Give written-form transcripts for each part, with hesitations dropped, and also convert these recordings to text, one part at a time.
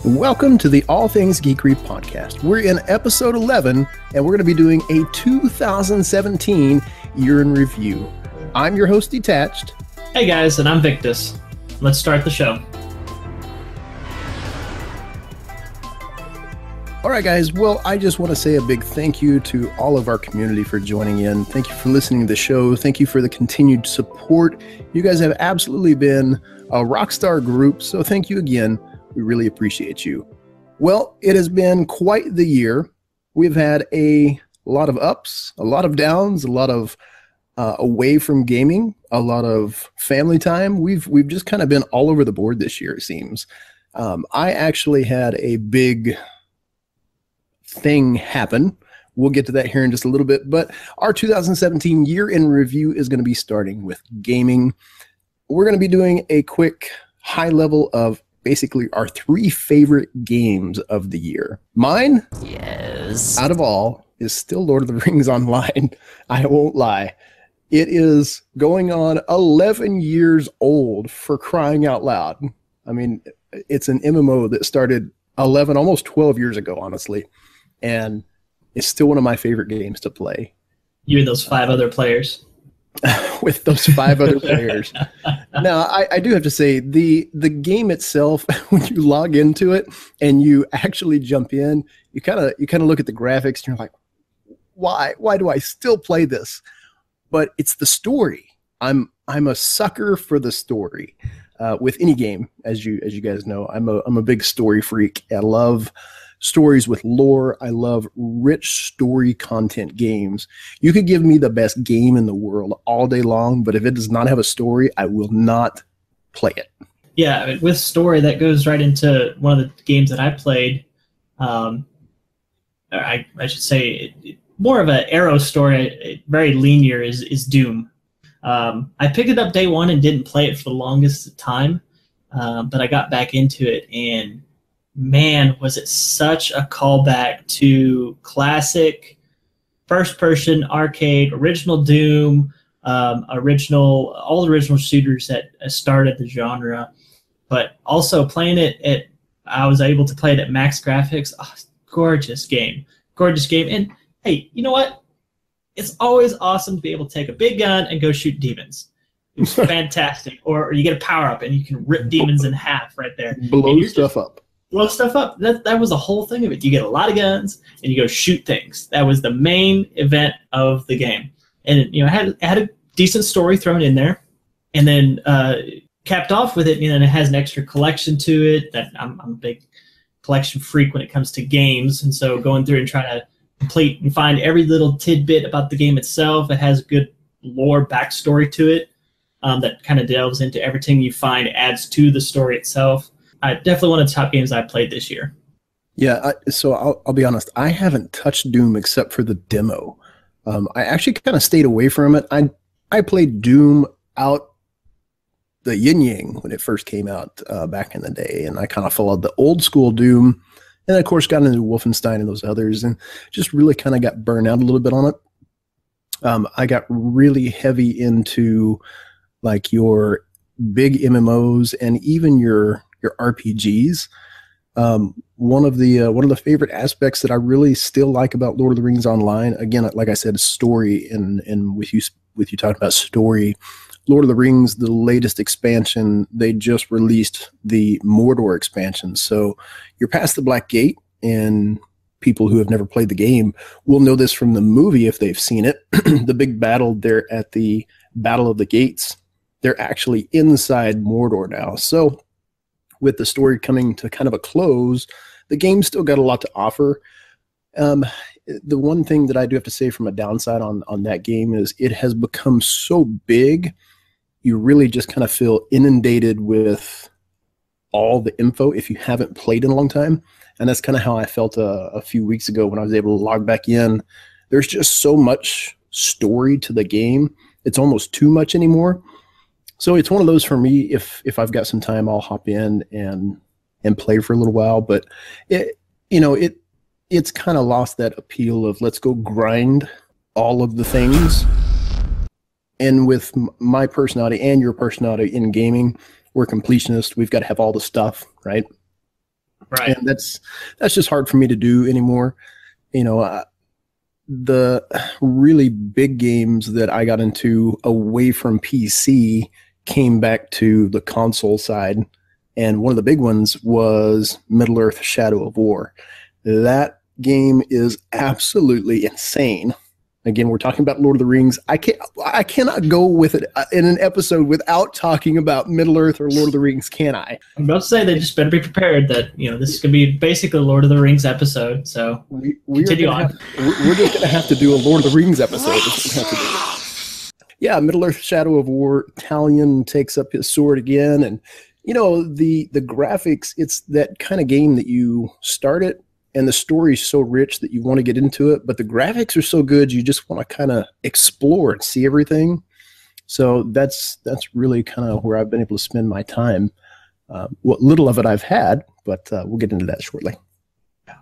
Welcome to the All Things Geekery podcast. We're in episode 11, and we're going to be doing a 2017 year in review. I'm your host, Detached. Hey guys, and I'm Victus. Let's start the show. All right, guys. Well, I just want to say a big thank you to all of our community for joining in. Thank you for listening to the show. Thank you for the continued support. You guys have absolutely been a rock star group, so thank you again. We really appreciate you. Well, it has been quite the year. We've had a lot of ups, a lot of downs, a lot of away from gaming, a lot of family time. We've just kind of been all over the board this year, it seems. I actually had a big thing happen. We'll get to that here in just a little bit, but our 2017 year in review is going to be starting with gaming. We're going to be doing a quick high level of basically our 3 favorite games of the year. Mine, yes, out of all, is still Lord of the Rings Online. I won't lie. It is going on 11 years old, for crying out loud. I mean, it's an MMO that started 11, almost 12 years ago, honestly. And it's still one of my favorite games to play. You and those 5 other players. With those 5 other players. Now, I do have to say, the game itself, when you log into it and you actually jump in, you kind of look at the graphics and you're like, why do I still play this? But it's the story. I'm a sucker for the story. With any game, as you guys know, I'm a big story freak. I love stories with lore. I love rich story content games. You could give me the best game in the world all day long, but if it does not have a story, I will not play it. Yeah, with story, that goes right into one of the games that I played. I should say more of an arrow story, very linear, is Doom. I picked it up day one and didn't play it for the longest time, but I got back into it, and man, was it such a callback to classic first-person arcade, original Doom, all the original shooters that started the genre. But also playing it I was able to play it at max graphics. Oh, gorgeous game. And hey, you know what? It's always awesome to be able to take a big gun and go shoot demons. It's fantastic. Or you get a power-up and you can rip demons in half right there. Blow stuff up. That was the whole thing of it. You get a lot of guns and you go shoot things. That was the main event of the game. And it had a decent story thrown in there. And then capped off with it, it has an extra collection to it. That I'm a big collection freak when it comes to games. And so going through and trying to complete and find every little tidbit about the game itself. It has a good lore backstory to it that kind of delves into everything you find, adds to the story itself. Definitely one of the top games I played this year. Yeah, so I'll be honest. I haven't touched Doom except for the demo. I actually kind of stayed away from it. I played Doom out the yin-yang when it first came out back in the day, and I kind of followed the old school Doom, and of course got into Wolfenstein and those others, and just really kind of got burned out a little bit on it. I got really heavy into like your big MMOs and even your RPGs. One of the favorite aspects that I really still like about Lord of the Rings Online, again, like I said, story, and with you talking about story, Lord of the Rings, the latest expansion, they just released the Mordor expansion. So you're past the Black Gate, and people who have never played the game will know this from the movie if they've seen it. The big battle there at the Battle of the Gates, they're actually inside Mordor now. So with the story coming to kind of a close, the game still got a lot to offer. The one thing that I do have to say from a downside on that game is it has become so big, you really just kind of feel inundated with all the info if you haven't played in a long time. And that's kind of how I felt a few weeks ago when I was able to log back in. There's just so much story to the game. It's almost too much anymore. So it's one of those for me. If I've got some time, I'll hop in and play for a little while. But it's kind of lost that appeal of let's go grind all of the things. And with my personality and your personality in gaming, we're completionists. We've got to have all the stuff, right? Right. And that's just hard for me to do anymore. You know, the really big games that I got into away from PC came back to the console side. And one of the big ones was Middle-earth: Shadow of War. That game is absolutely insane. Again, we're talking about Lord of the Rings. I cannot go with it in an episode without talking about Middle-earth or Lord of the Rings, can I? I'm about to say they just better be prepared that, you know, this is going to be basically a Lord of the Rings episode. So continue on. We're just going to have to do a Lord of the Rings episode. That's what we have to do. Yeah, Middle-earth: Shadow of War. Talion takes up his sword again, and you know the graphics. It's that kind of game that you start it, and the story is so rich that you want to get into it, but the graphics are so good you just want to kind of explore and see everything. So that's really kind of where I've been able to spend my time. What little of it I've had, but we'll get into that shortly. Yeah.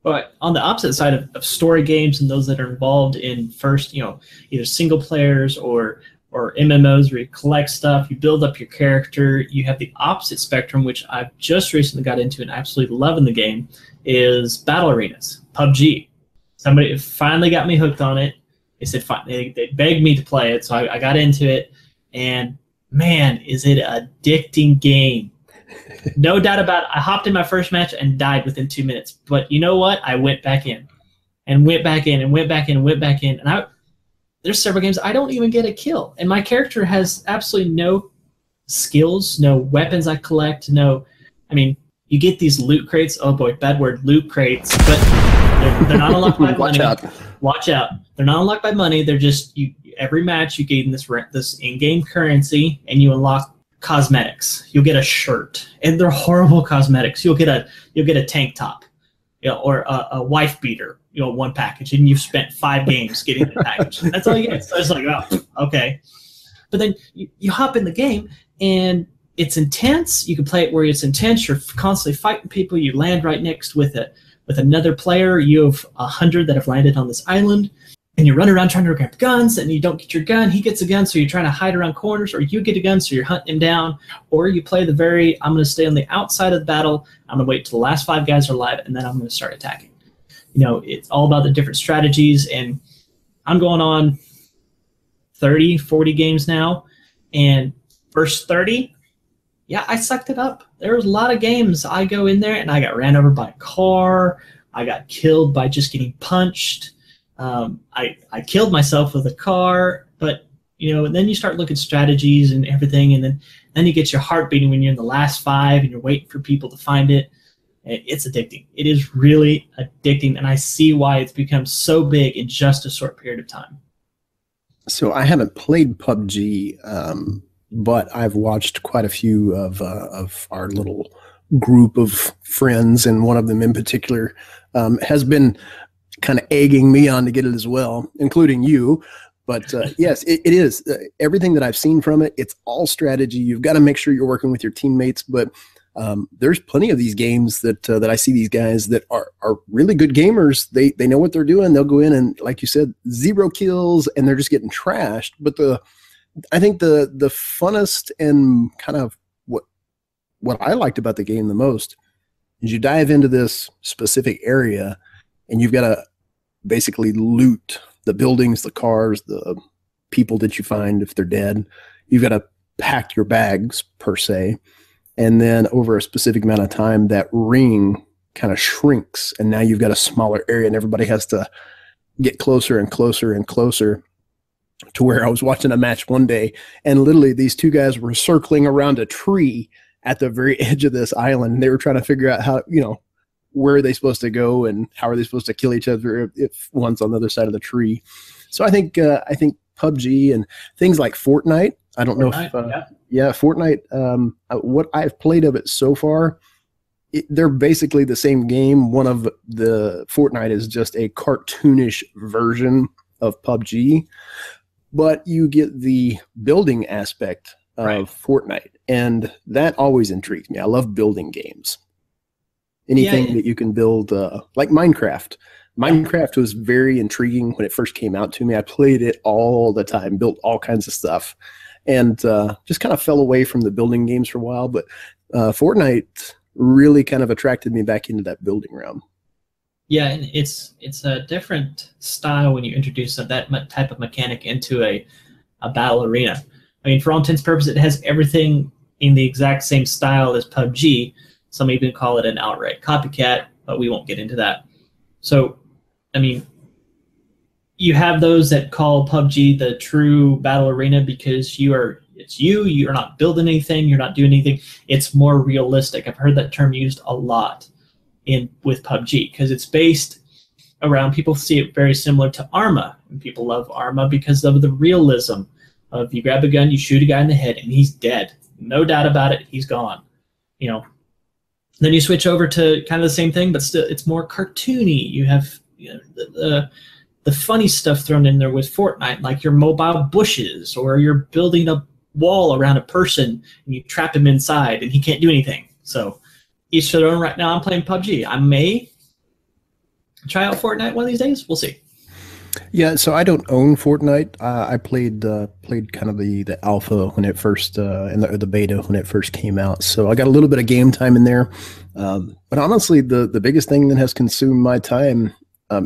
But on the opposite side of story games and those that are involved in first, you know, either single players or MMOs where you collect stuff, you build up your character, you have the opposite spectrum, which I've just recently got into and absolutely loving the game, is battle arenas, PUBG. Somebody finally got me hooked on it. They said fine. They begged me to play it, so I got into it. And man, is it an addicting game. No doubt about it. I hopped in my first match and died within 2 minutes. But you know what? I went back in and went back in and went back in and went back in. And there's several games I don't even get a kill. And my character has absolutely no skills, no weapons I collect, I mean, you get these loot crates. Oh boy, bad word, loot crates. But they're not unlocked by money. Watch out. They're not unlocked by money. They're just, every match you gain this in-game currency and you unlock cosmetics. You'll get a shirt, and they're horrible cosmetics. You'll get a tank top, you know, or a wife beater, you know, one package, and you've spent 5 games getting the package. That's all you get. So it's like, oh, okay. But then you hop in the game, and it's intense. You can play it where it's intense. You're constantly fighting people. You land right next with another player. You have 100 that have landed on this island, and you run around trying to grab guns, and you don't get your gun. He gets a gun, so you're trying to hide around corners, or you get a gun, so you're hunting him down, or you play I'm going to stay on the outside of the battle. I'm going to wait till the last 5 guys are alive, and then I'm going to start attacking. You know, it's all about the different strategies, and I'm going on 30, 40 games now, and first 30, yeah, I sucked it up. There was a lot of games I go in there, and I got ran over by a car. I got killed by just getting punched. I killed myself with a car, but you know, and then you start looking at strategies and everything, and then you get your heart beating when you're in the last 5 and you're waiting for people to find it. It's addicting. It is really addicting, and I see why it's become so big in just a short period of time. So I haven't played PUBG, but I've watched quite a few of our little group of friends, and one of them in particular has been kind of egging me on to get it as well, including you. But yes, it is. Everything that I've seen from it, it's all strategy. You've got to make sure you're working with your teammates. But there's plenty of these games that I see these guys that are really good gamers. They know what they're doing. They'll go in and, like you said, 0 kills, and they're just getting trashed. But I think the funnest and kind of what I liked about the game the most is you dive into this specific area, and you've got to basically loot the buildings, the cars, the people that you find if they're dead. You've got to pack your bags, per se. And then over a specific amount of time, that ring kind of shrinks, and now you've got a smaller area, and everybody has to get closer and closer and closer, to where I was watching a match one day, and literally these 2 guys were circling around a tree at the very edge of this island. And they were trying to figure out how, you know, where are they supposed to go and how are they supposed to kill each other if one's on the other side of the tree. So I think PUBG and things like Fortnite, I don't know if Fortnite, what I've played of it so far, they're basically the same game. One of the Fortnite is just a cartoonish version of PUBG, but you get the building aspect of Fortnite, and that always intrigues me. I love building games. Anything that you can build, like Minecraft. Minecraft was very intriguing when it first came out to me. I played it all the time, built all kinds of stuff, and just kind of fell away from the building games for a while. But Fortnite, really kind of attracted me back into that building realm. Yeah, and it's a different style when you introduce that type of mechanic into a battle arena. I mean, for all intents and purposes, it has everything in the exact same style as PUBG. Some even call it an outright copycat, but we won't get into that. So, I mean, you have those that call PUBG the true battle arena because you're not building anything, you're not doing anything. It's more realistic. I've heard that term used a lot with PUBG because it's based around, people see it very similar to Arma, and people love Arma because of the realism of you grab a gun, you shoot a guy in the head, and he's dead. No doubt about it, he's gone. You know. Then you switch over to kind of the same thing, but still it's more cartoony. You have the funny stuff thrown in there with Fortnite, like your mobile bushes, or you're building a wall around a person and you trap him inside and he can't do anything. So each to their own. Right now I'm playing PUBG. I may try out Fortnite one of these days. We'll see. Yeah, so I don't own Fortnite. I played kind of the alpha when it first and the beta when it first came out. So I got a little bit of game time in there. But honestly, the biggest thing that has consumed my time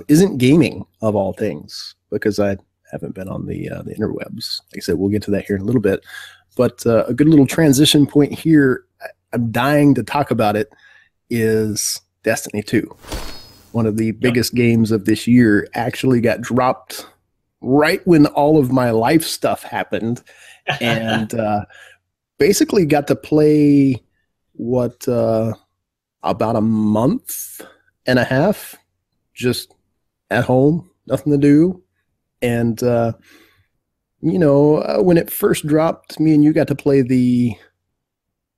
isn't gaming, of all things, because I haven't been on the interwebs. Like I said, we'll get to that here in a little bit. But a good little transition point here, I'm dying to talk about it, is Destiny 2. One of the biggest games of this year actually got dropped right when all of my life stuff happened, and basically got to play about a month and a half just at home, nothing to do. And when it first dropped, me and you got to play the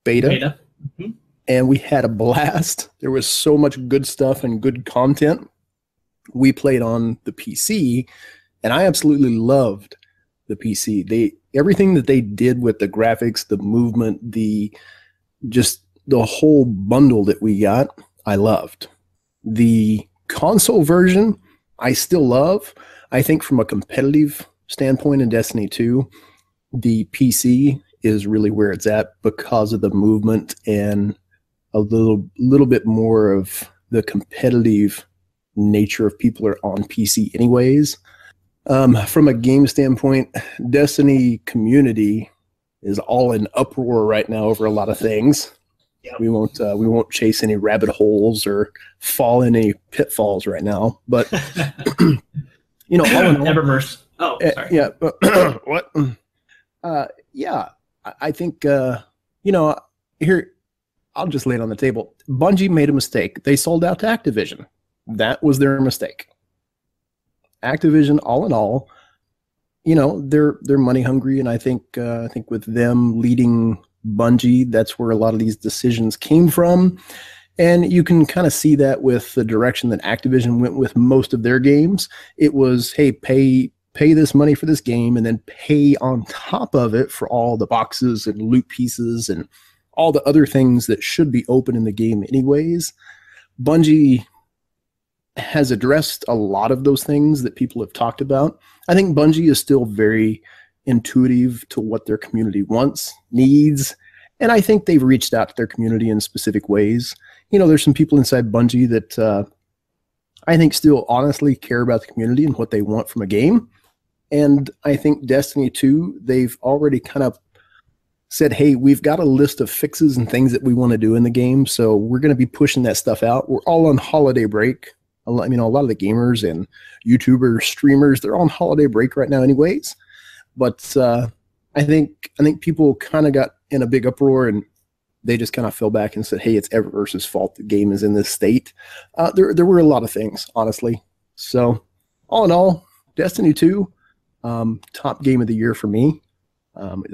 beta. Mm-hmm. And we had a blast. There was so much good stuff and good content. We played on the PC, and I absolutely loved the PC. Everything that they did with the graphics, the movement, just the whole bundle that we got, I loved. The console version, I still love. I think from a competitive standpoint in Destiny 2, the PC is really where it's at because of the movement and a little bit more of the competitive nature of people are on PC anyways. From a game standpoint, Destiny community is all in uproar right now over a lot of things. Yep. We won't chase any rabbit holes or fall in any pitfalls right now. But all in all, Eververse. Oh, sorry. Yeah. What? Yeah. I think here. I'll just lay it on the table. Bungie made a mistake. They sold out to Activision. That was their mistake. Activision, all in all, they're money hungry, and I think with them leading Bungie, that's where a lot of these decisions came from. And you can kind of see that with the direction that Activision went with most of their games. It was, hey, pay this money for this game, and then pay on top of it for all the boxes and loot pieces and all the other things that should be open in the game anyways. Bungie has addressed a lot of those things that people have talked about. I think Bungie is still very intuitive to what their community wants, needs, and I think they've reached out to their community in specific ways. There's some people inside Bungie that I think still honestly care about the community and what they want from a game. And I think Destiny 2, they've already kind of said, hey, we've got a list of fixes and things that we want to do in the game, so we're going to be pushing that stuff out. We're all on holiday break. A lot of the gamers and YouTubers, streamers, they're on holiday break right now anyways. But I think people kind of got in a big uproar, and they just kind of fell back and said, hey, it's Eververse's fault the game is in this state. There were a lot of things, honestly. So all in all, Destiny 2, top game of the year for me.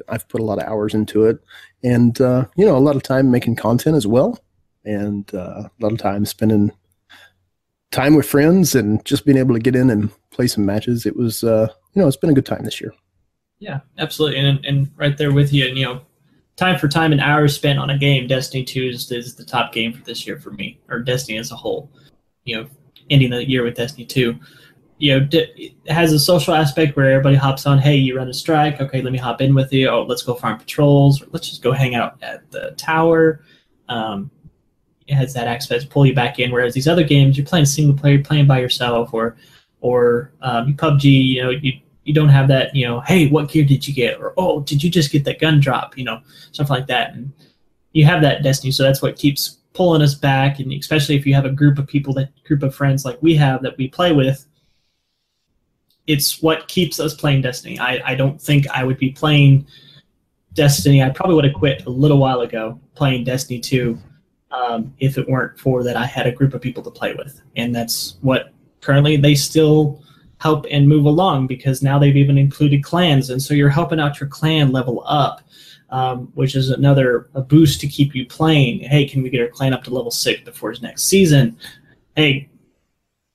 I've put a lot of hours into it, and a lot of time making content as well, and a lot of time spending time with friends and just being able to get in and play some matches. It was it's been a good time this year. Yeah, absolutely, and right there with you. And time for time and hours spent on a game, Destiny 2 is the top game for this year for me, or Destiny as a whole. Ending the year with Destiny 2. It has a social aspect where everybody hops on. Hey, you run a strike. Okay, let me hop in with you. Oh, let's go farm patrols. Or let's just go hang out at the tower. has that aspect to pull you back in. Whereas these other games, you're playing single player, you're playing by yourself, or PUBG, you don't have that, hey, what gear did you get? Or, oh, did you just get that gun drop? Stuff like that. And you have that Destiny, so that's what keeps pulling us back. And especially if you have a group of people, that group of friends like we have that we play with, it's what keeps us playing Destiny. I don't think I would be playing Destiny. I probably would have quit a little while ago playing Destiny 2 if it weren't for that I had a group of people to play with. And that's what currently they still help and move along, because now they've even included clans. And so you're helping out your clan level up, which is a boost to keep you playing. Hey, can we get our clan up to level 6 before his next season? Hey,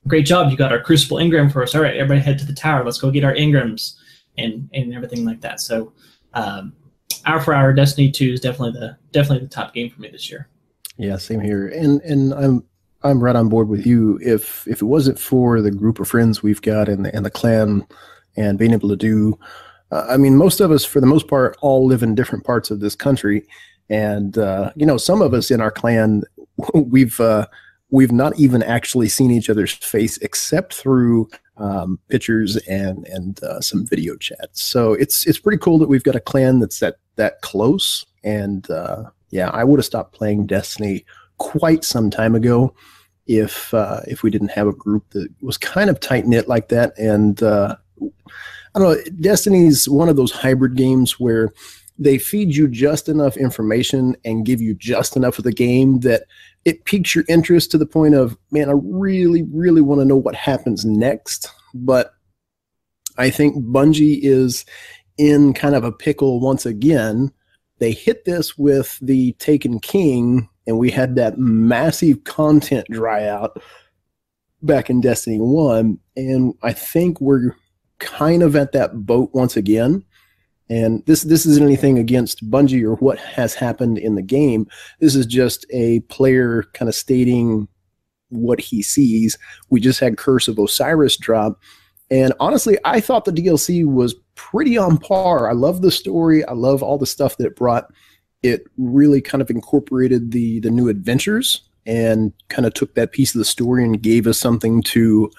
great job, you got our Crucible Ingram for us. All right, everybody head to the tower. Let's go get our Ingrams and everything like that. So Hour for Hour Destiny 2 is definitely the top game for me this year. Yeah, same here. And I'm right on board with you. If it wasn't for the group of friends we've got and the clan and being able to do, most of us, for the most part, all live in different parts of this country. And, some of us in our clan, we've not even actually seen each other's face except through pictures and some video chats. So it's pretty cool that we've got a clan that's that close. And I would have stopped playing Destiny quite some time ago if we didn't have a group that was kind of tight knit like that. And I don't know, Destiny's one of those hybrid games where they feed you just enough information and give you just enough of the game that it piques your interest to the point of, man, I really, really want to know what happens next. But I think Bungie is in kind of a pickle once again. They hit this with the Taken King, and we had that massive content dry out back in Destiny 1. And I think we're kind of at that boat once again. And this isn't anything against Bungie or what has happened in the game. This is just a player kind of stating what he sees. We just had Curse of Osiris drop. And honestly, I thought the DLC was pretty on par. I love the story. I love all the stuff that it brought. It really kind of incorporated the new adventures and kind of took that piece of the story and gave us something to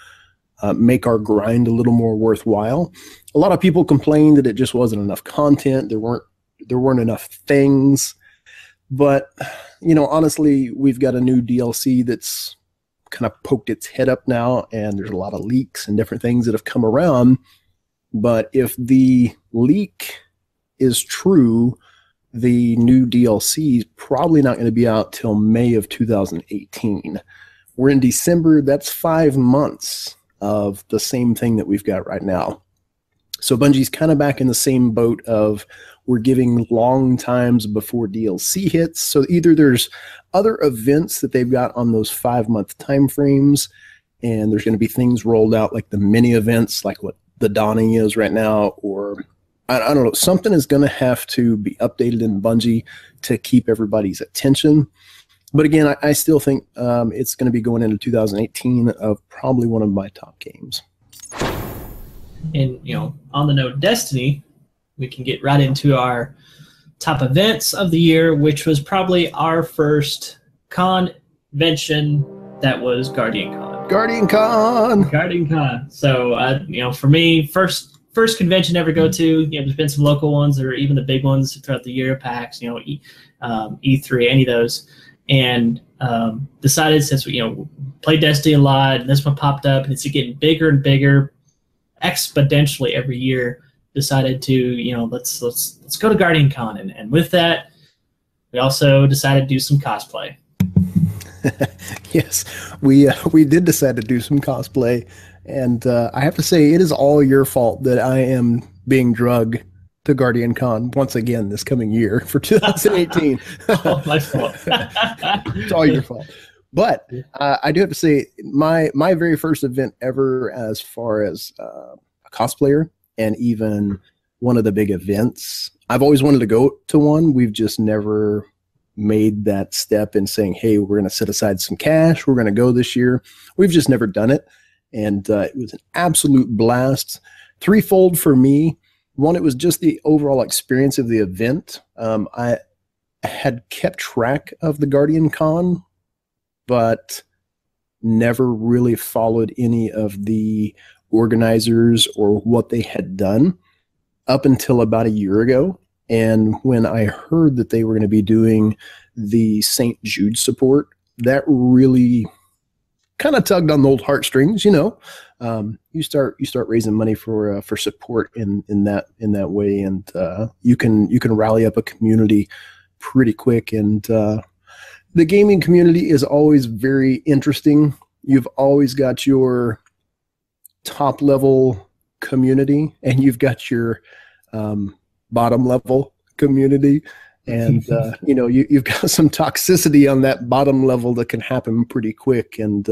make our grind a little more worthwhile. A lot of people complained that it just wasn't enough content. There weren't enough things. But, honestly, we've got a new DLC that's kind of poked its head up now, and there's a lot of leaks and different things that have come around. But if the leak is true, the new DLC is probably not going to be out till May of 2018. We're in December. That's 5 months of the same thing that we've got right now. So Bungie's kind of back in the same boat of we're giving long times before DLC hits. So either there's other events that they've got on those 5-month time frames, and there's going to be things rolled out like the mini events, like what the Dawning is right now, or I don't know, something is going to have to be updated in Bungie to keep everybody's attention. But again, I still think it's going to be going into 2018 of probably one of my top games. And, on the note of Destiny, we can get right into our top events of the year, which was probably our first convention that was Guardian Con. Guardian Con! So, for me, first convention ever go to, there's been some local ones or even the big ones throughout the year, PAX, E3, any of those. And decided, since we played Destiny a lot, and this one popped up, and it's getting bigger and bigger exponentially every year. Decided to let's go to Guardian Con, and with that, we also decided to do some cosplay. Yes, we did decide to do some cosplay, and I have to say it is all your fault that I am being drugged to Guardian Con once again this coming year for 2018. Oh, my fault. It's all your fault. But I do have to say my very first event ever as far as a cosplayer, and even one of the big events. I've always wanted to go to one. We've just never made that step in saying, hey, we're going to set aside some cash. We're going to go this year. We've just never done it. And it was an absolute blast. Threefold for me. One, it was just the overall experience of the event. I had kept track of the Guardian Con but never really followed any of the organizers or what they had done up until about a year ago. And when I heard that they were going to be doing the St. Jude support, that really kind of tugged on the old heartstrings. You start raising money for support in that way, and you can rally up a community pretty quick. And the gaming community is always very interesting. You've always got your top level community, and you've got your bottom level community. And you've got some toxicity on that bottom level that can happen pretty quick, and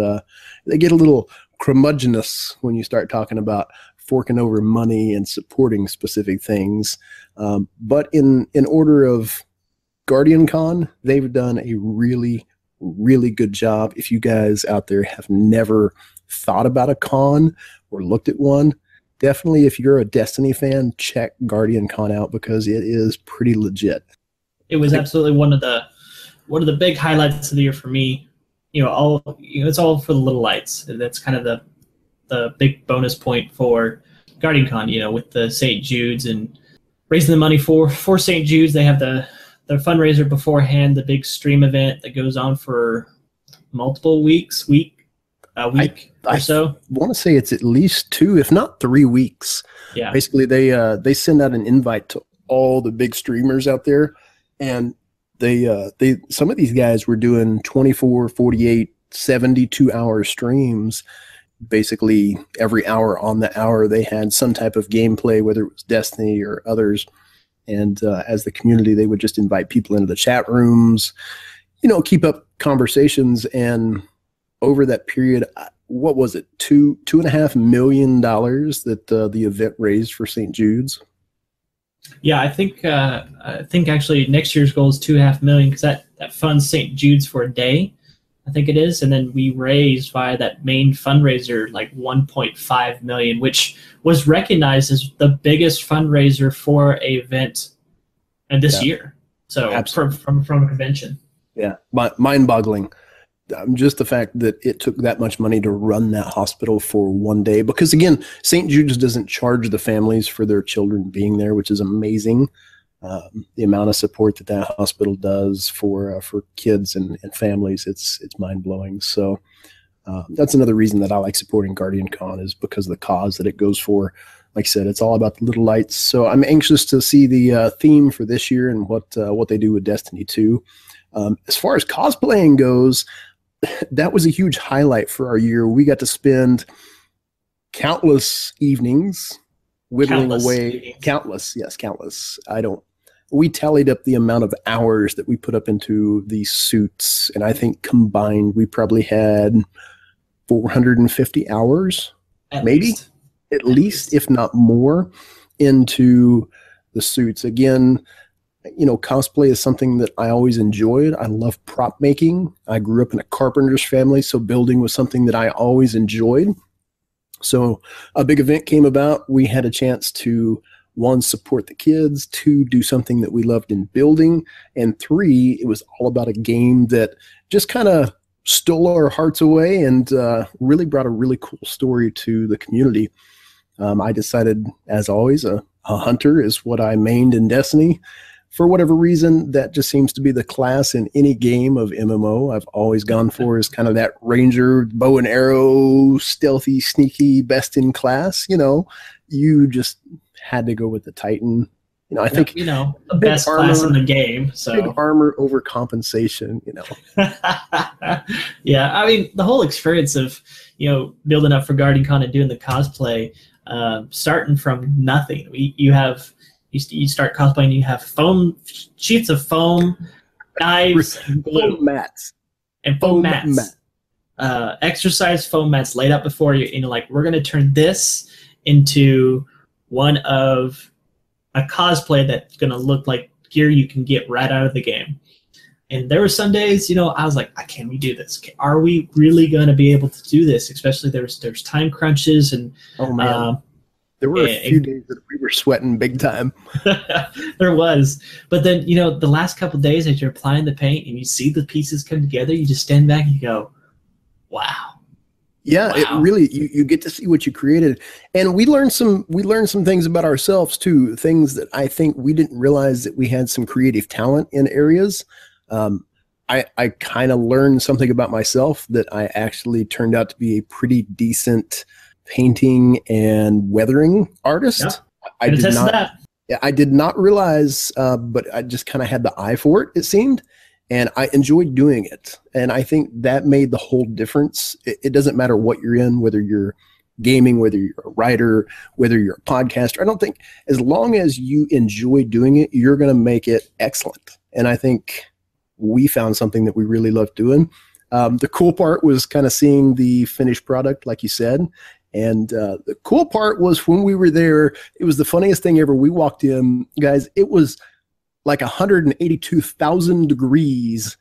they get a little curmudgeonous when you start talking about forking over money and supporting specific things. But in order of Guardian Con, they've done a really, really good job. If you guys out there have never thought about a con or looked at one, definitely, if you're a Destiny fan, check Guardian Con out, because it is pretty legit. It was absolutely one of the big highlights of the year for me. It's all for the little lights. That's kind of the big bonus point for Guardian Con. With the St. Jude's and raising the money for St. Jude's, they have the fundraiser beforehand, the big stream event that goes on for multiple weeks, a week or so. I want to say it's at least 2, if not 3 weeks. Yeah. Basically, they send out an invite to all the big streamers out there, and they some of these guys were doing 24, 48, 72-hour streams. Basically, every hour on the hour, they had some type of gameplay, whether it was Destiny or others. And as the community, they would just invite people into the chat rooms, keep up conversations. And over that period, what was it, $2.5 million that the event raised for St. Jude's? Yeah, I think actually next year's goal is $2.5 million, because that funds St. Jude's for a day, I think it is, and then we raised via that main fundraiser like $1.5 million, which was recognized as the biggest fundraiser for a event this year. So from a convention. Yeah, mind-boggling. Just the fact that it took that much money to run that hospital for one day, because again, St. Jude's doesn't charge the families for their children being there, which is amazing. The amount of support that hospital does for kids and families, it's mind-blowing. So that's another reason that I like supporting Guardian Con, is because of the cause that it goes for. Like I said, it's all about the little lights. So I'm anxious to see the theme for this year and what they do with Destiny 2. As far as cosplaying goes, that was a huge highlight for our year. We got to spend countless evenings whittling away. Countless. We tallied up the amount of hours that we put up into these suits, and I think combined we probably had 450 hours, at least, if not more, into the suits. Again, cosplay is something that I always enjoyed. I love prop making. I grew up in a carpenter's family, so building was something that I always enjoyed. So a big event came about. We had a chance to, 1, support the kids, 2, do something that we loved in building, and 3, it was all about a game that just kind of stole our hearts away and really brought a really cool story to the community. I decided, as always, a hunter is what I mained in Destiny. For whatever reason, that just seems to be the class in any game of MMO I've always gone for, is kind of that ranger, bow and arrow, stealthy, sneaky, best in class. You just had to go with the Titan. I think the best class in the game. So big armor over compensation. Yeah, I mean, the whole experience of building up for Guardian Con and doing the cosplay, starting from nothing. You start cosplaying, you have sheets of foam, knives, and glue. Foam mats. And foam mats. Exercise foam mats laid out before you. We're going to turn this into one of a cosplay that's going to look like gear you can get right out of the game. And there were some days, I was like, can we do this? Are we really going to be able to do this? Especially there's time crunches and There were a few days that we were sweating big time. There was. But then, you know, the last couple of days as you're applying the paint and you see the pieces come together, you just stand back and you go, wow. Yeah, it really, you get to see what you created. And we learned some things about ourselves too, things that I think we didn't realize that we had some creative talent in areas. I kind of learned something about myself that I actually turned out to be a pretty decent painting and weathering artist. Yeah, I did not realize, but I just kind of had the eye for it, it seemed, and I enjoyed doing it. And I think that made the whole difference. It doesn't matter what you're in, whether you're gaming, whether you're a writer, whether you're a podcaster. I don't think, as long as you enjoy doing it, you're going to make it excellent. And I think we found something that we really loved doing. The cool part was kind of seeing the finished product, like you said. And the cool part was when we were there, it was the funniest thing ever. We walked in, guys, it was like 182,000 degrees,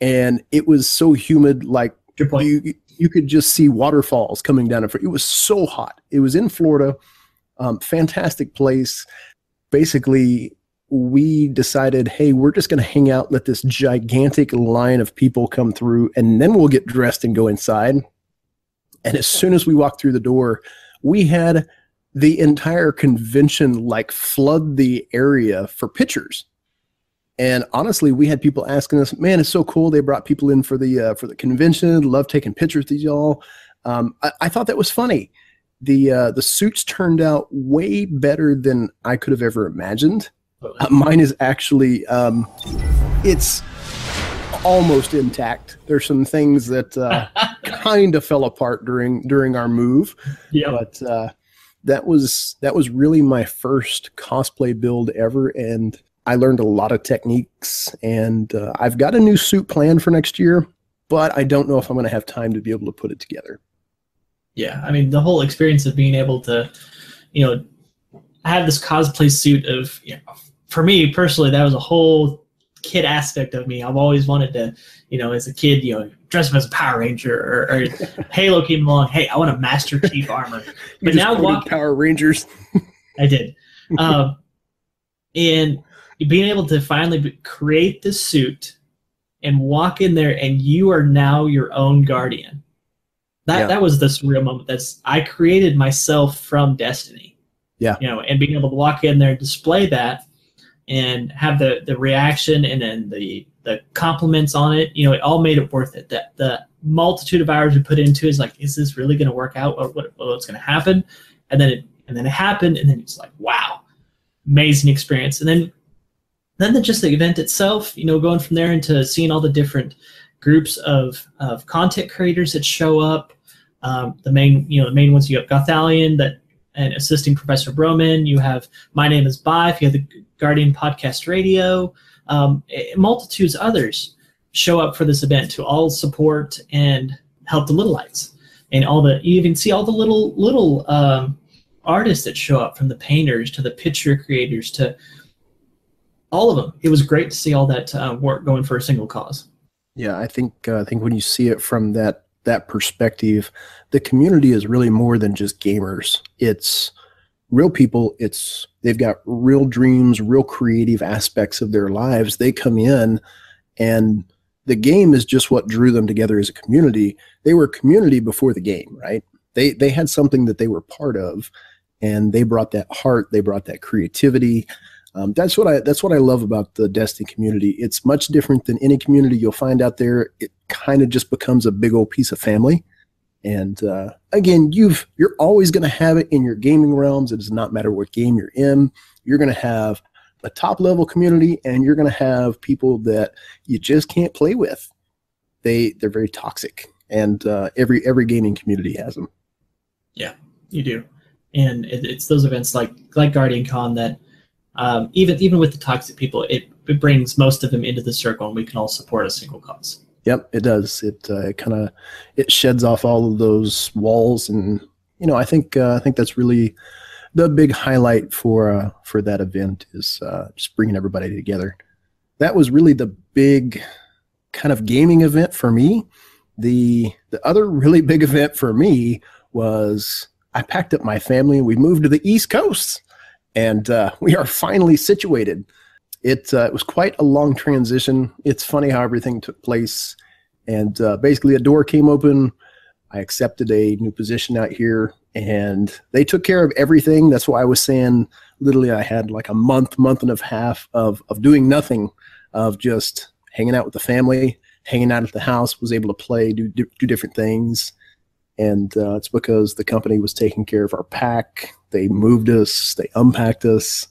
and it was so humid, like you could just see waterfalls coming down. It was so hot. It was in Florida, fantastic place. Basically, we decided, hey, we're just going to hang out, let this gigantic line of people come through, and then we'll get dressed and go inside. And as soon as we walked through the door, we had the entire convention like flood the area for pictures. And honestly, we had people asking us, man, it's so cool. They brought people in for the convention. Love taking pictures with y'all. I thought that was funny. The suits turned out way better than I could have ever imagined. Mine is actually, it's almost intact. There's some things that kind of fell apart during our move. Yeah. But that was really my first cosplay build ever, and I learned a lot of techniques. And I've got a new suit planned for next year, but I don't know if I'm going to have time to be able to put it together. Yeah, I mean, the whole experience of being able to, you know, have this cosplay suit of, you know, for me personally, that was a whole kid aspect of me. I've always wanted to, you know, as a kid, you know, dress up as a Power Ranger, or Halo came along. Hey, I want a Master Chief armor. But now Power Rangers. I did. And being able to finally create the suit and walk in there, and you are now your own guardian. That was the surreal moment. I created myself from Destiny. Yeah. You know, and being able to walk in there and display that and have the reaction and then the compliments on it, you know, it all made it worth it. That the multitude of hours we put into it is like, is this really going to work out? What's going to happen? And then it happened, and then it's like, wow, amazing experience. And then just the event itself, you know, going from there into seeing all the different groups of content creators that show up. The main ones, you have Gothalion and assisting Professor Broman. You have My Name is Bife. You have the Guardian Podcast Radio. Multitudes of others show up for this event to all support and help the Little Lights. And you even see all the little artists that show up, from the painters to the picture creators to all of them. It was great to see all that work going for a single cause. Yeah, I think when you see it from that perspective, the community is really more than just gamers. It's real people. They've got real dreams, real creative aspects of their lives. They come in, and the game is just what drew them together as a community. They were a community before the game, right? They had something that they were part of, and they brought that heart. They brought that creativity. That's what I love about the Destiny community. It's much different than any community you'll find out there. It kind of just becomes a big old piece of family. And again, you're always going to have it in your gaming realms. It does not matter what game you're in. You're going to have a top level community, and you're going to have people that you just can't play with. They're very toxic, and every gaming community has them. Yeah, you do. And it's those events like Guardian Con that even with the toxic people, it brings most of them into the circle, and we can all support a single cause. Yep, it does. It sheds off all of those walls, and you know, I think that's really the big highlight for that event is just bringing everybody together. That was really the big kind of gaming event for me. The other really big event for me was I packed up my family and we moved to the East Coast, and we are finally situated. It was quite a long transition. It's funny how everything took place. And basically a door came open. I accepted a new position out here, and they took care of everything. That's why I was saying literally I had like a month and a half of doing nothing, of just hanging out with the family, hanging out at the house, was able to play, do different things. And it's because the company was taking care of our pack. They moved us, they unpacked us.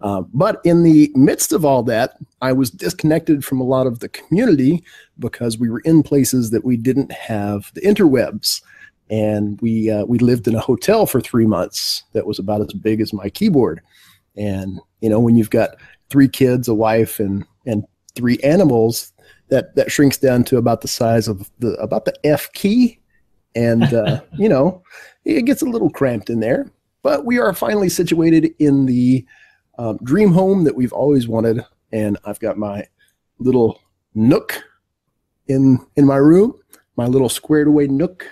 But in the midst of all that, I was disconnected from a lot of the community because we were in places that we didn't have the interwebs. And we lived in a hotel for 3 months that was about as big as my keyboard. And, you know, when you've got 3 kids, a wife, and 3 animals, that shrinks down to about the size of about the F key. And, you know, it gets a little cramped in there. But we are finally situated in the dream home that we've always wanted, and I've got my little nook in my room, my little squared away nook,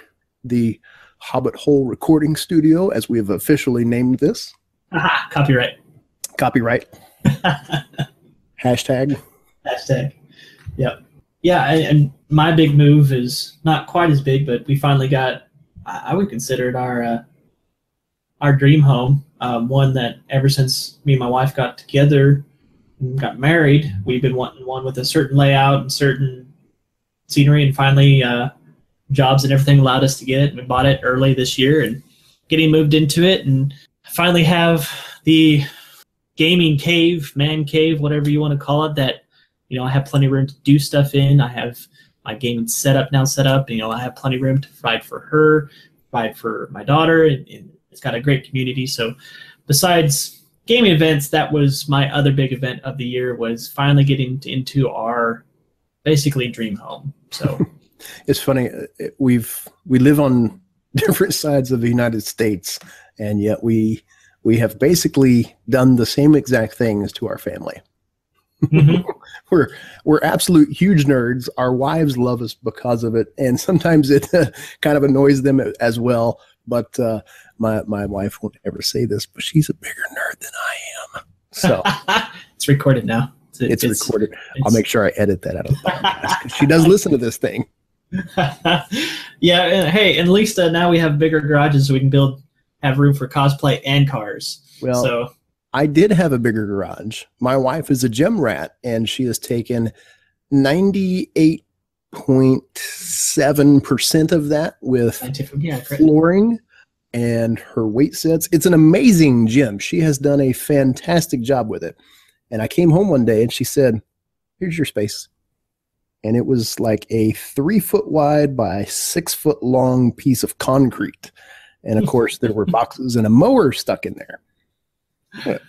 the Hobbit Hole recording studio, as we have officially named this. Aha, copyright. Hashtag. Yep. Yeah, and my big move is not quite as big, but we finally got, I would consider it our dream home. One that ever since me and my wife got together and got married, we've been wanting one with a certain layout and certain scenery, and finally jobs and everything allowed us to get it. We bought it early this year and getting moved into it, and finally have the gaming cave, man cave, whatever you want to call it, that, you know, I have plenty of room to do stuff in. I have my gaming setup now set up. You know, I have plenty of room to provide for her, provide for my daughter, and it's got a great community. So besides gaming events, that was my other big event of the year, was finally getting into our basically dream home. So it's funny. We live on different sides of the United States, and yet we have done the same exact things to our family. Mm-hmm. We're absolute huge nerds. Our wives love us because of it, and sometimes it kind of annoys them as well. But my wife won't ever say this, but she's a bigger nerd than I am. So it's recorded now. It's recorded. I'll make sure I edit that out of the podcast. She does listen to this thing. Yeah. And, hey, and at least now we have bigger garages, so we can have room for cosplay and cars. Well, so I did have a bigger garage. My wife is a gym rat, and she has taken 98.7% of that with flooring and her weight sets. It's an amazing gym. She has done a fantastic job with it. And I came home one day and she said, "Here's your space." And it was like a 3 foot wide by 6 foot long piece of concrete. And of course there were boxes and a mower stuck in there.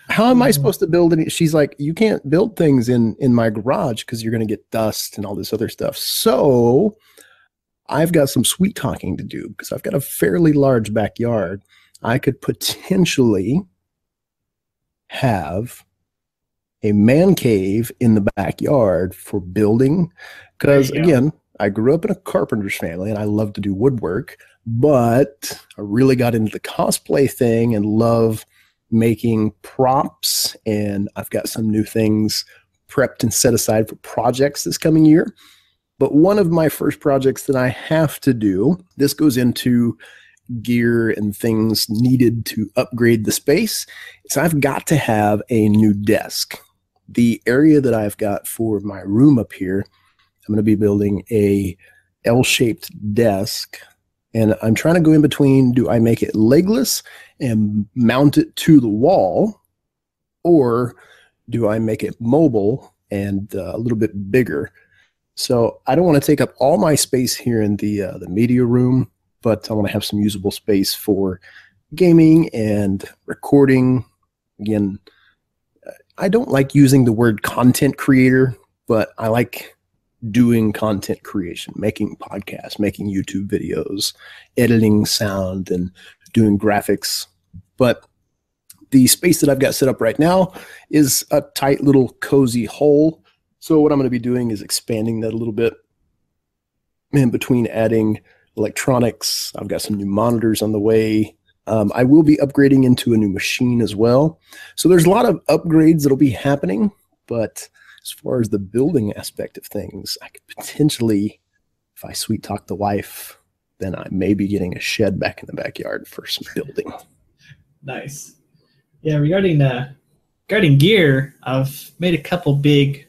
How am I supposed to build it? She's like, "You can't build things in my garage because you're going to get dust and all this other stuff." So I've got some sweet talking to do, because I've got a fairly large backyard. I could potentially have a man cave in the backyard for building. Because again, I grew up in a carpenter's family and I love to do woodwork, but I really got into the cosplay thing and love making props, and I've got some new things prepped and set aside for projects this coming year. But one of my first projects that I have to do, this goes into gear and things needed to upgrade the space, is I've got to have a new desk. The area that I've got for my room up here, I'm going to be building a L-shaped desk. And I'm trying to go in between, do I make it legless and mount it to the wall, or do I make it mobile and a little bit bigger? So I don't want to take up all my space here in the media room, but I want to have some usable space for gaming and recording. Again, I don't like using the word content creator, but I like doing content creation, making podcasts, making YouTube videos, editing sound, and doing graphics. But the space that I've got set up right now is a tight little cozy hole. So what I'm going to be doing is expanding that a little bit. In between adding electronics, I've got some new monitors on the way, I will be upgrading into a new machine as well. So there's a lot of upgrades that'll be happening, but as far as the building aspect of things, I could potentially, if I sweet talk the wife, then I may be getting a shed back in the backyard for some building. Nice. Yeah, regarding gear, I've made a couple big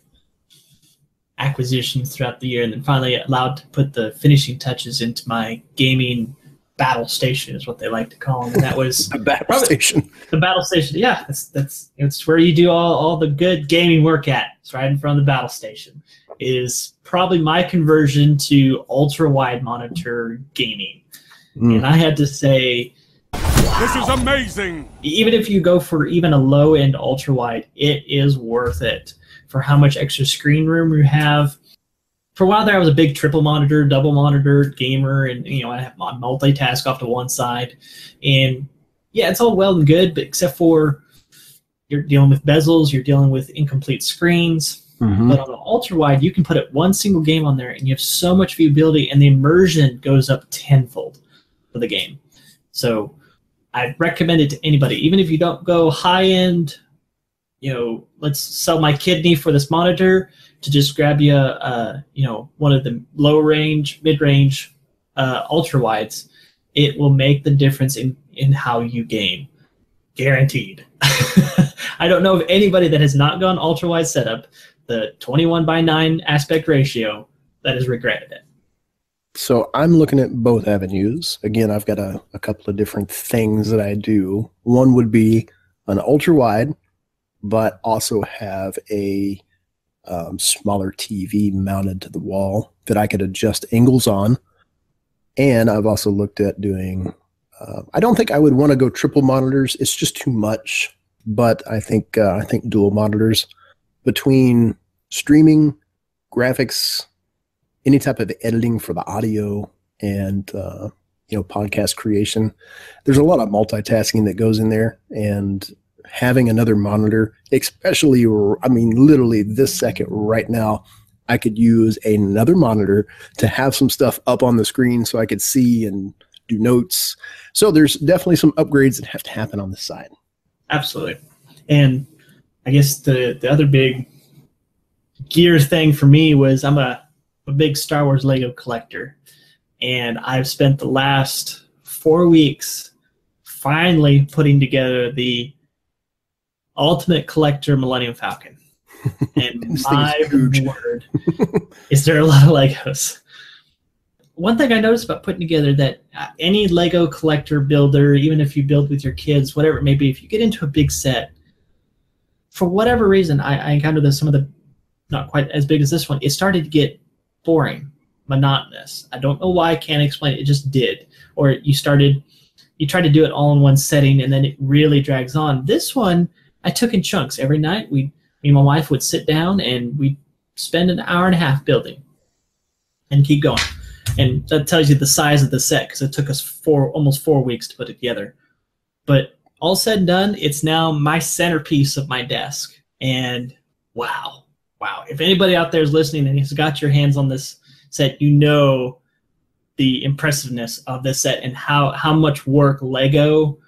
acquisitions throughout the year, and then finally allowed to put the finishing touches into my gaming battle station, is what they like to call them. And that was a battle station. The battle station, yeah, that's it's where you do all the good gaming work at. It's right in front of the battle station. It is probably my conversion to ultra wide monitor gaming, and I had to say, wow, this is amazing. Even if you go for even a low end ultra wide, it is worth it for how much extra screen room you have. For a while there, I was a big triple monitor, double monitor gamer, and I have my multitask off to one side. And yeah, it's all well and good, but except for you're dealing with bezels, you're dealing with incomplete screens. But on the ultra wide, you can put it one single game on there, and you have so much viewability, and the immersion goes up tenfold for the game. So I recommend it to anybody, even if you don't go high end. Let's sell my kidney for this monitor, to just grab you one of the low range, mid range ultra wides. It will make the difference in how you game, guaranteed. I don't know of anybody that has not gone ultra wide setup, the 21:9 aspect ratio, that has regretted it. So I'm looking at both avenues. Again, I've got a couple of different things that I do. One would be an ultra wide, but also have a smaller TV mounted to the wall that I could adjust angles on. And I've also looked at doing, I don't think I would want to go triple monitors. It's just too much. But I think dual monitors, between streaming, graphics, any type of editing for the audio, and podcast creation, there's a lot of multitasking that goes in there. And having another monitor, especially, literally this second right now, I could use another monitor to have some stuff up on the screen so I could see and do notes. So there's definitely some upgrades that have to happen on this side. Absolutely. And I guess the other big gear thing for me was I'm a big Star Wars Lego collector. And I've spent the last 4 weeks finally putting together the Ultimate Collector Millennium Falcon. And my word, is there a lot of Legos. One thing I noticed about putting together that any Lego collector builder, even if you build with your kids, whatever it may be, if you get into a big set, for whatever reason, I encountered some of the, not quite as big as this one, it started to get boring, monotonous. I don't know why, I can't explain it. It just did. Or you try to do it all in one setting, and then it really drags on. This one, I took in chunks. Every night, me and my wife would sit down, and we'd spend an hour and a half building and keep going. And that tells you the size of the set, because it took us almost 4 weeks to put it together. But all said and done, it's now my centerpiece of my desk. And wow. If anybody out there is listening and has got your hands on this set, you know the impressiveness of this set and how much work Lego,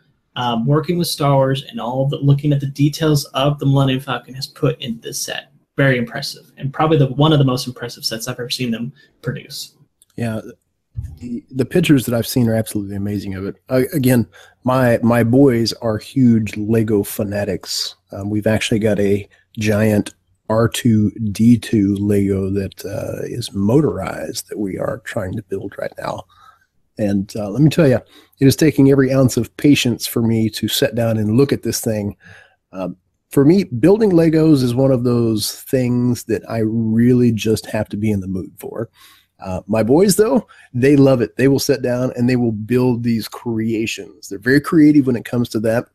working with Star Wars and looking at the details of the Millennium Falcon, has put in this set. Very impressive, and probably one of the most impressive sets I've ever seen them produce. Yeah, the pictures that I've seen are absolutely amazing of it. Again, my boys are huge Lego fanatics. We've actually got a giant R2-D2 Lego that is motorized that we are trying to build right now. And let me tell you, it is taking every ounce of patience for me to sit down and look at this thing. For me, building Legos is one of those things that I really just have to be in the mood for. My boys, though, they love it. They will sit down and they will build these creations. They're very creative when it comes to that.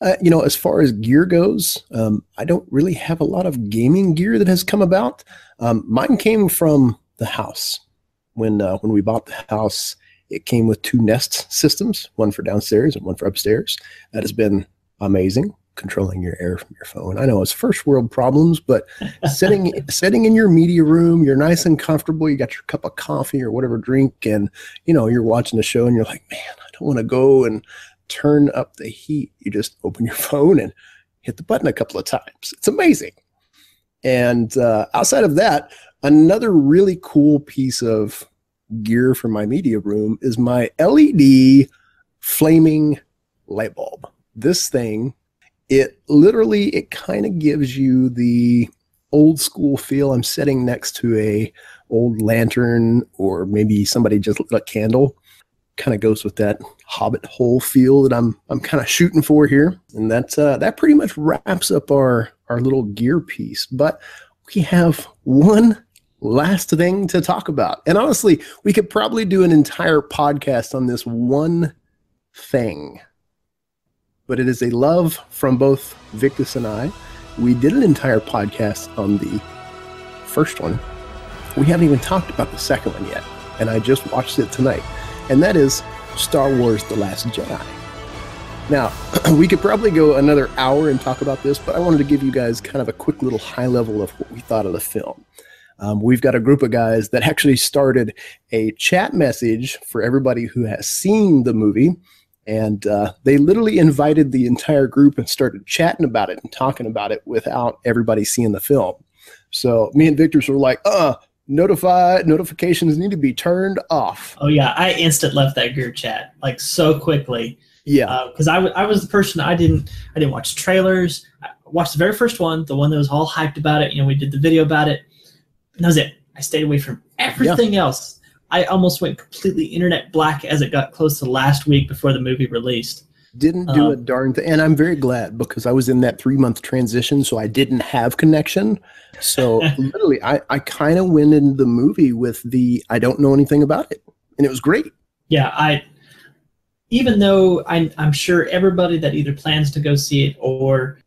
As far as gear goes, I don't really have a lot of gaming gear that has come about. Mine came from the house. When we bought the house, it came with 2 Nest systems, one for downstairs and one for upstairs. That has been amazing, controlling your air from your phone. I know it's first world problems, but sitting in your media room, you're nice and comfortable. You got your cup of coffee or whatever drink, and you're watching the show, and you're like, man, I don't want to go and turn up the heat. You just open your phone and hit the button a couple of times. It's amazing. And outside of that, another really cool piece of gear for my media room is my LED flaming light bulb. This thing, it kind of gives you the old school feel. I'm sitting next to a old lantern, or maybe somebody just lit a candle. Kind of goes with that hobbit hole feel that I'm kind of shooting for here. And that pretty much wraps up our little gear piece. But we have one last thing to talk about. And honestly, we could probably do an entire podcast on this one thing. But it is a love from both Victus and I. We did an entire podcast on the first one. We haven't even talked about the second one yet. And I just watched it tonight. And that is Star Wars: The Last Jedi. Now, we could probably go another hour and talk about this, but I wanted to give you guys kind of a quick little high level of what we thought of the film. We've got a group of guys that actually started a chat message for everybody who has seen the movie. And they literally invited the entire group and started chatting about it and talking about it without everybody seeing the film. So me and Victor were like, notifications need to be turned off. Oh yeah, I instant left that group chat like so quickly. Yeah, because I was the person, I didn't watch trailers. I watched the very first one, the one that was all hyped about it. You know, we did the video about it, and that was it. I stayed away from everything else. I almost went completely internet black as it got close to last week before the movie released. Didn't do a darn thing. And I'm very glad, because I was in that 3-month transition, so I didn't have connection. So literally, I kind of went into the movie with I don't know anything about it. And it was great. Yeah, even though I'm sure everybody that either plans to go see it or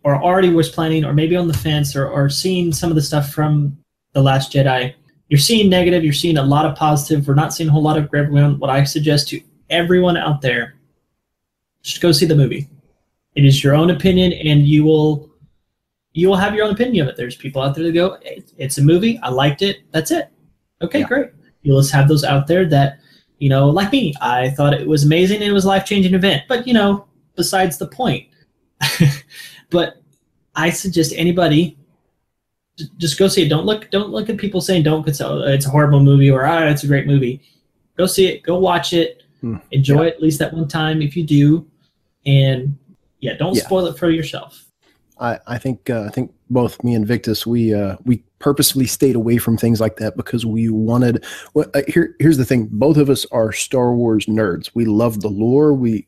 already was planning, or maybe on the fence, or seeing some of the stuff from The Last Jedi, you're seeing negative, you're seeing a lot of positive. We're not seeing a whole lot of everyone. What I suggest to everyone out there, just go see the movie. It is your own opinion, and you will have your own opinion of it. There's people out there that go, it's a movie, I liked it, that's it. Okay, great. You'll just have those out there that, like me, I thought it was amazing and it was a life-changing event. But, besides the point. But I suggest anybody, just go see it. Don't look at people saying it's a horrible movie, or it's a great movie. Go see it. Go watch it. Enjoy it at least that one time if you do, and don't spoil it for yourself. I think both me and Victus, we purposefully stayed away from things like that because we wanted. Here's the thing: both of us are Star Wars nerds. We love the lore. We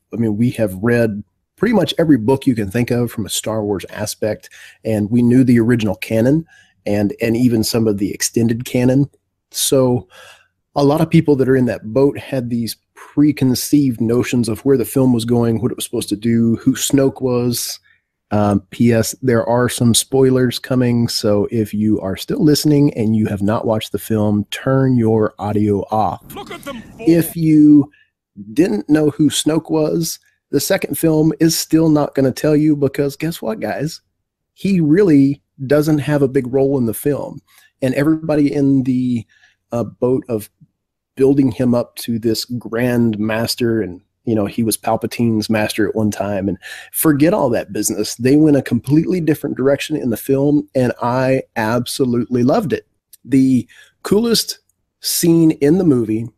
have read pretty much every book you can think of from a Star Wars aspect, and we knew the original canon and even some of the extended canon. So a lot of people that are in that boat had these preconceived notions of where the film was going, what it was supposed to do, who Snoke was. P.S. There are some spoilers coming, so if you are still listening and you have not watched the film, turn your audio off. If you didn't know who Snoke was, the second film is still not going to tell you, because guess what, guys? He really doesn't have a big role in the film. And everybody in the boat of building him up to this grand master, and he was Palpatine's master at one time, and forget all that business. They went a completely different direction in the film, and I absolutely loved it. The coolest scene in the movie,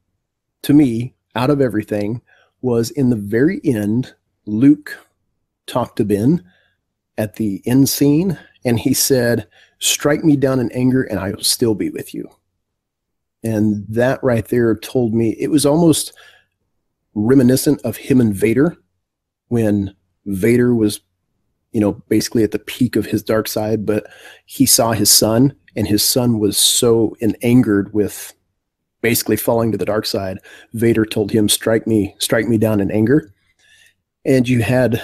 to me, out of everything, was in the very end. Luke talked to Ben at the end scene, and he said, "Strike me down in anger and I will still be with you." And that right there told me, it was almost reminiscent of him and Vader, when Vader was, basically at the peak of his dark side, but he saw his son, and his son was so angered with basically falling to the dark side. Vader told him, strike me down in anger. And you had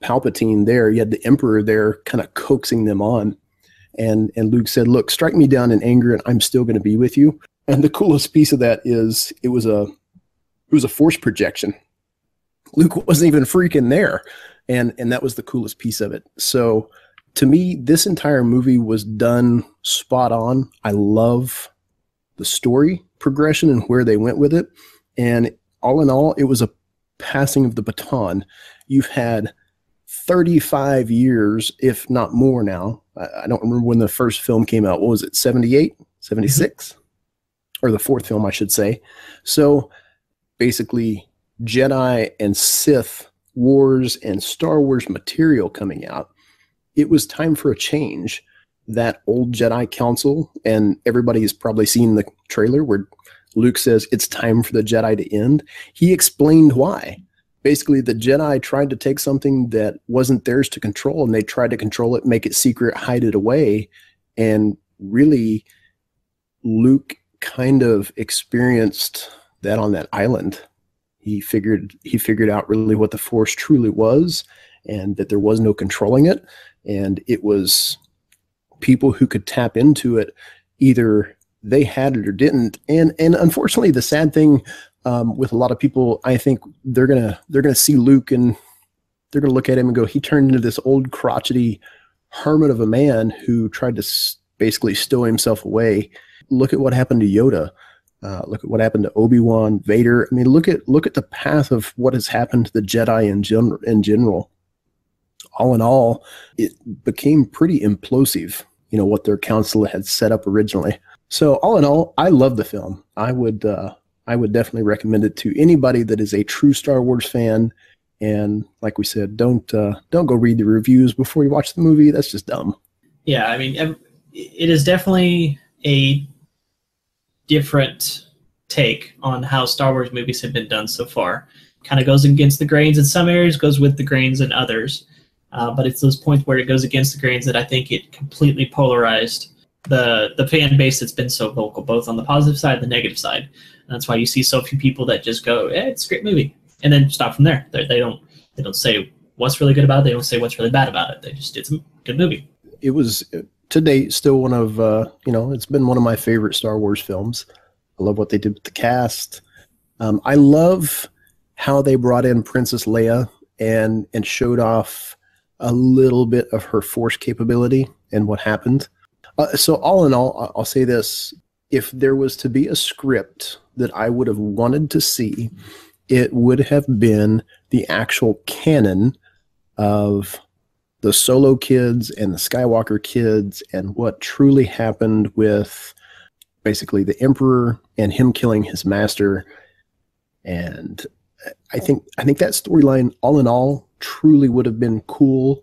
Palpatine there, you had the Emperor there kind of coaxing them on. And Luke said, "Look, strike me down in anger and I'm still going to be with you." And the coolest piece of that is it was a force projection. Luke wasn't even freaking there. And that was the coolest piece of it. So to me, this entire movie was done spot on. I love the story progression and where they went with it. And all in all, it was a passing of the baton. You've had 35 years, if not more now. I don't remember when the first film came out. What was it, 78, 76? Or the fourth film, I should say. So basically, Jedi and Sith Wars and Star Wars material coming out. It was time for a change. That old Jedi Council, and everybody has probably seen the trailer where Luke says it's time for the Jedi to end. He explained why. Basically, the Jedi tried to take something that wasn't theirs to control, and they tried to control it, make it secret, hide it away. And really, Luke kind of experienced that on that island. He figured out really what the Force truly was, and that there was no controlling it. And it was people who could tap into it. Either they had it or didn't. And unfortunately, the sad thing with a lot of people, I think they're gonna see Luke and they're gonna look at him and go, he turned into this old crotchety hermit of a man who tried to basically stow himself away. Look at what happened to Yoda. Look at what happened to Obi-Wan, Vader. I mean, look at the path of what has happened to the Jedi in general. All in all, it became pretty implosive, what their council had set up originally. So all in all, I love the film. I would definitely recommend it to anybody that is a true Star Wars fan. And like we said, don't go read the reviews before you watch the movie. That's just dumb. Yeah, I mean, it is definitely a different take on how Star Wars movies have been done so far. Kind of goes against the grains in some areas, goes with the grains in others. But it's those points where it goes against the grains that I think it completely polarized the fan base that's been so vocal, both on the positive side and the negative side. And that's why you see so few people that just go, it's a great movie, and then stop from there. They don't say what's really good about it. They don't say what's really bad about it. They just, it's a good movie. It was, to date, still one of, it's been one of my favorite Star Wars films. I love what they did with the cast. I love how they brought in Princess Leia and showed off a little bit of her Force capability and what happened. So all in all, I'll say this. If there was to be a script that I would have wanted to see, it would have been the actual canon of the Solo kids and the Skywalker kids and what truly happened with basically the Emperor and him killing his master. And I think that storyline, all in all, truly would have been cool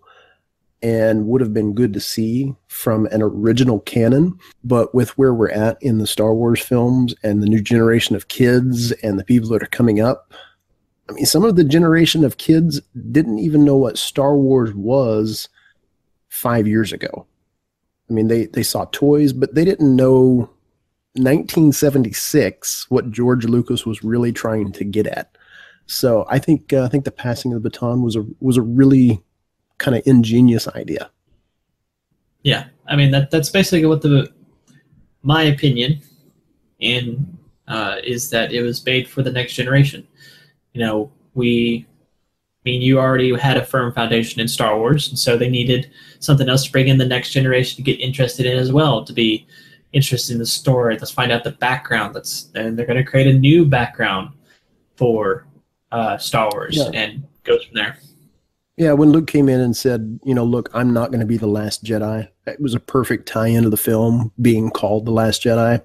and would have been good to see from an original canon. But with where we're at in the Star Wars films and the new generation of kids and the people that are coming up, I mean, some of the generation of kids didn't even know what Star Wars was 5 years ago. I mean, they saw toys, but they didn't know 1976 what George Lucas was really trying to get at. So I think the passing of the baton was a really kind of ingenious idea. Yeah, I mean that's basically what my opinion is that it was made for the next generation. You already had a firm foundation in Star Wars, and so they needed something else to bring in the next generation to get interested in as well, to be interested in the story. Let's find out the background. And they're going to create a new background for Star Wars, and goes from there. Yeah, when Luke came in and said, look, I'm not going to be the last Jedi, it was a perfect tie-in to the film being called The Last Jedi.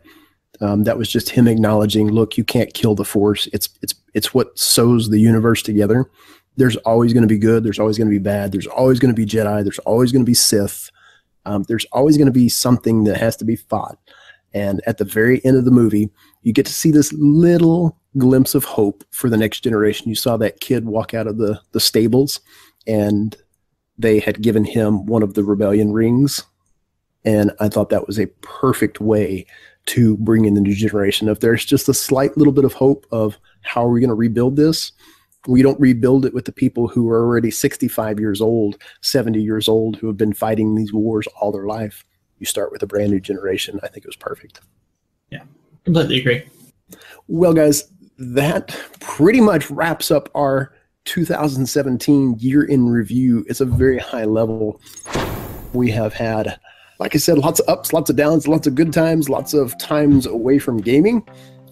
That was just him acknowledging, look, you can't kill the Force. It's what sews the universe together. There's always going to be good. There's always going to be bad. There's always going to be Jedi. There's always going to be Sith. There's always going to be something that has to be fought. And at the very end of the movie, you get to see this little glimpse of hope for the next generation. You saw that kid walk out of the stables, and they had given him one of the rebellion rings. And I thought that was a perfect way to bring in the new generation. If there's just a slight little bit of hope of how are we going to rebuild this, we don't rebuild it with the people who are already 65 years old, 70 years old, who have been fighting these wars all their life. You start with a brand new generation. I think it was perfect. Yeah, completely agree. Well, guys, that pretty much wraps up our 2017 year in review. It's a very high level. We have had, like I said, lots of ups, lots of downs, lots of good times, lots of times away from gaming.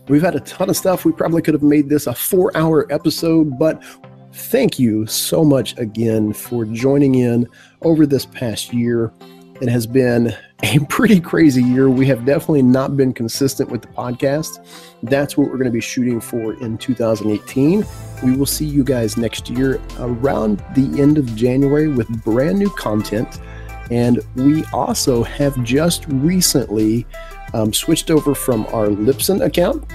We've had a ton of stuff. We probably could have made this a 4-hour episode, but thank you so much again for joining in over this past year. It has been a pretty crazy year. We have definitely not been consistent with the podcast. That's what we're going to be shooting for in 2018. We will see you guys next year around the end of January with brand new content. And we also have just recently switched over from our Libsyn account.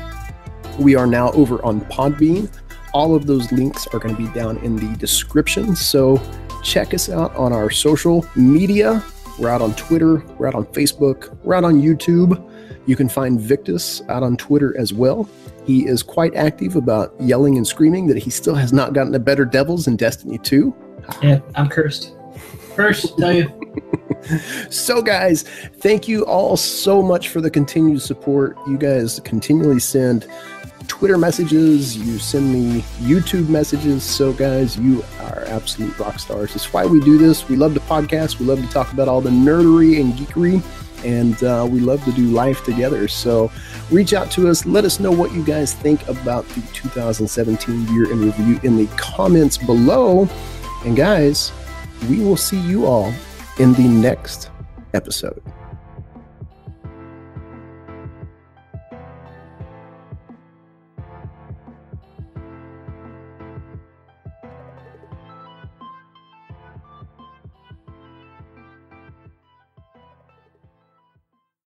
We are now over on Podbean. All of those links are going to be down in the description. So check us out on our social media. We're out on Twitter, we're out on Facebook, we're out on YouTube. You can find Victus out on Twitter as well. He is quite active about yelling and screaming that he still has not gotten a better Devils in Destiny 2. Yeah, I'm cursed. Cursed, tell you. So guys, thank you all so much for the continued support. You guys continually send Twitter messages, you send me YouTube messages. So guys, you are absolute rock stars. It's why we do this. We love to podcast. We love to talk about all the nerdery and geekery, and we love to do life together. So reach out to us. Let us know what you guys think about the 2017 year in review in the comments below. And guys, we will see you all in the next episode.